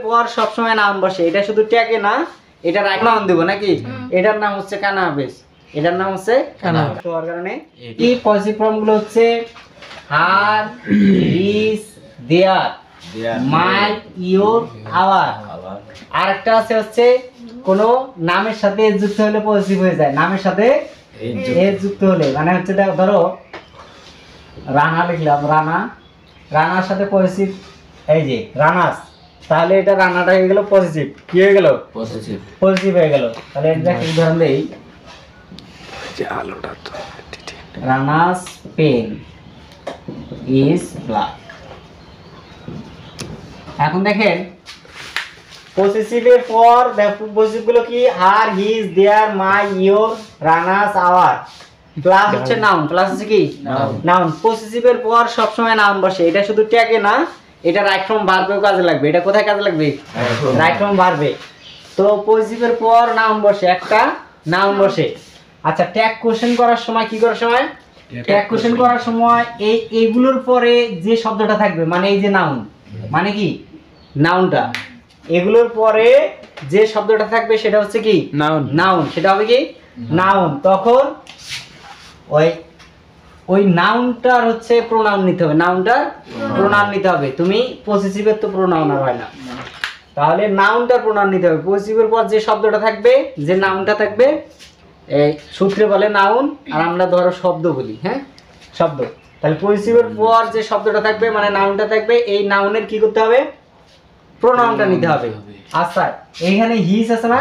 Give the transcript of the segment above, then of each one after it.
পর সবসময় নাউন বসে, এটা শুধু ট্যাগে না, এটা রাইট নাউন দিব নাকি? এটার নাম হচ্ছে কানাবেস, এটার নাম হচ্ছে কানাবেস। তো ওর কারণে কি পজিটিভ ফর্ম গুলো হচ্ছে her, his, their, my, your, our. আরেকটা আছে হচ্ছে কোন নামের সাথে এর যুক্ত হলে পজিটিভ হয়ে যায়, নামের সাথে এর যুক্ত হলে, মানে হচ্ছে ধরো রানা লিখলাম, রানা, রানার সাথে পজিটিভ, এই যে রানাস, তাহলে এটা রানাটা হয়ে গেল পজিটিভ, কি হয়ে গেল? পজিটিভ, পজিটিভ হয়ে গেল। তাহলে এটা একটা উদাহরণ দেই, যে আলোটা তো রানাস পেন ইজ ব্ল্যাক। এখন দেখেন পজিটিভের পর দেখো পজিটিভ গুলো কি her, his, their, my, your, Rana's, our. Plus হচ্ছে নাউন, প্লাস হচ্ছে কি নাউন। পজিটিভের পর সবসময় নাউন বসে, এটা শুধু ট্যাগে না, এটা রাইট ফর্ম ভার্বেও কাজে লাগবে। এটা কোথায় কাজে লাগবে? রাইট ফর্ম ভার্বে। তো পজিটিভের পর নাউন বসে, একটা নাউন বসে। আচ্ছা, ট্যাগ কোশ্চেন করার সময় কি করার সময়? ট্যাগ কোশ্চেন করার সময় এইগুলোর পরে যে শব্দটা থাকবে, মানে এই যে নাউন, মানে কি নাউনটা, এগুলোর পরে যে শব্দটা থাকবে সেটা হচ্ছে কি নাউন। নাউন সেটা হবে কি নাউন। তখন ওই নাউনটার হচ্ছে প্রোনাউন নিতে হবে, নাউনটার প্রোনাউন নিতে হবে। তুমি পজিটিভের তো প্রোনাউন আর হয় না, তাহলে নাউনটার প্রোনাউন নিতে হবে। পজিটিভের পর যে শব্দটা থাকবে, যে নাউনটা থাকবে, এই সূত্রে বলে নাউন, আর আমরা ধরো শব্দ বলি, হ্যাঁ শব্দ। তাহলে পজিটিভের পর যে শব্দটা থাকবে, মানে নাউনটা থাকবে, এই নাউনের কি করতে হবে? প্রোনাউনটা নিতে হবে। আচ্ছা, এইখানে হিজ আছে না,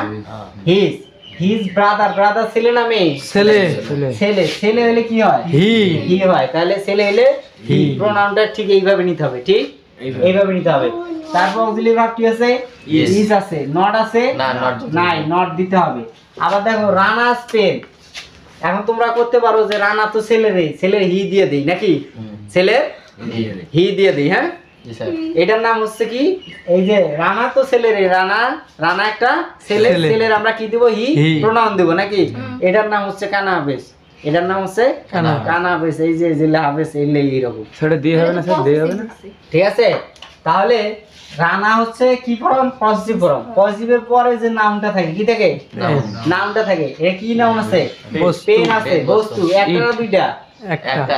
হিজ, হিজ ব্রাদার, ব্রাদার ছেলে না মেয়ে? ছেলে। ছেলে, ছেলে হলে কি হয়? হি, হি হয়। তাহলে ছেলে হলে হি, প্রোনাউনটা ঠিক এইভাবে নিতে হবে, ঠিক এইভাবে নিতে হবে। তারপর অক্সিলারি ভার্বটি আছে, ইজ আছে, নট আছে, নাই, নট দিতে হবে। আবার দেখো রানাস পেন, এখন তোমরা করতে পারো যে রানা তো ছেলের, ছেলের হি দিয়ে দেই নাকি? ছেলের হি দিয়ে দেই, হ্যাঁ। এটার নাম হচ্ছে কি, এই যে রানা তো ছেলের, রানা, রানা একটা ছেলে, ছেলের আমরা কি দিব? হি, প্রোনাউন দিব নাকি? এটার নাম হচ্ছে কানাবেস, এটার নাম হচ্ছে কানাবেস। এই যে লাবেস, এইরকম সেটা দিয়ে হবে না, স্যার দিয়ে হবে না, ঠিক আছে? তাহলে রানা হচ্ছে কি ফর্ম? Positive form. পজিটিভের পরে যে নাউনটা থাকে, কি থাকে? নাউনটা থাকে। এটা কি নাউন আছে? পেন আছে, বস্তু। একটা না দুইটা? একটা।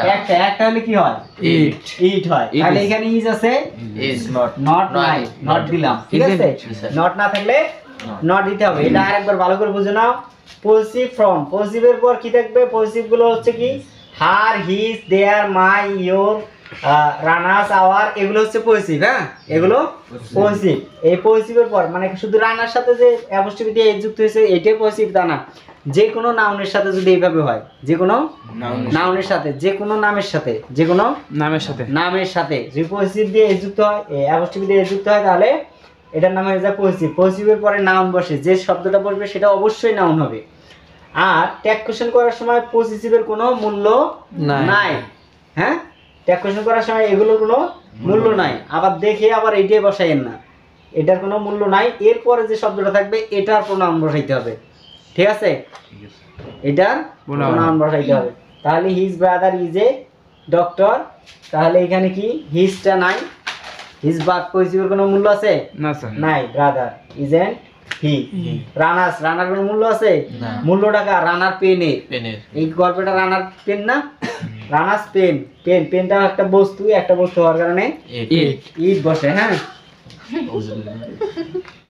একটা হলে কি হয়? ইট, ইট হয়। তাহলে এখানে ইজ আছে, ইজ নট, নট নাই, নট দিলাম, ঠিক আছে? নট না থাকলে নট দিতে হবে। এটা আরেকবার ভালো করে বুঝে নাও। পজিটিভ ফর্ম, পজিটিভের পর কি থাকবে? পজিটিভ গুলো হচ্ছে কি her, his, their, my, your, Rana's, our, এগুলো হচ্ছে পজিটিভ, হ্যাঁ এগুলো পজিটিভ। এই পজিটিভের পর মানে শুধু রানার সাথে যে অ্যাপোস্ট্রফি দিয়ে যুক্ত হয়েছে এটাই পজিটিভ তা না, যে কোনো নাউনের সাথে যদি এইভাবে হয়, যে কোনো নাউনের সাথে, যে কোনো নামের সাথে, যে কোনো নামের সাথে যদি পজিটিভ দিয়ে যুক্ত হয়, অ্যাপোস্ট্রফি দিয়ে যুক্ত হয়, তাহলে এটার নাম হয়ে যায় পজিটিভ। পজিটিভের পরে নাউন বসে, যে শব্দটা বসবে সেটা অবশ্যই নাউন হবে। আর ট্যাগ কোশ্চেন করার সময় পজিটিভের কোনো মূল্য নাই, হ্যাঁ ট্যাগ কোশ্চেন করার সময় এগুলোর কোনো মূল্য নাই। আবার দেখে আবার এইটাই বসাইয়েন না, এটার কোনো মূল্য নাই। এরপরে যে শব্দটা থাকবে এটার প্রোনাউন বসাইতে হবে, ঠিক আছে? এটার প্রোনাউন বসাইতে হবে। তাহলে his brother is a doctor, তাহলে এখানে কি হিজটা নাই, হিজ বাদ পজিটিভের কোনো মূল্য আছে? নাই। Brother is and he. Rana's, রানার কোনো মূল্য আছে? মূল্য টাকা রানার পেনের, এই গল্পটা রানার পেন না, রানাস পেন, পেন, পেনটা একটা বস্তু, একটা বস্তু হওয়ার কারণে ইট বসে, হ্যাঁ।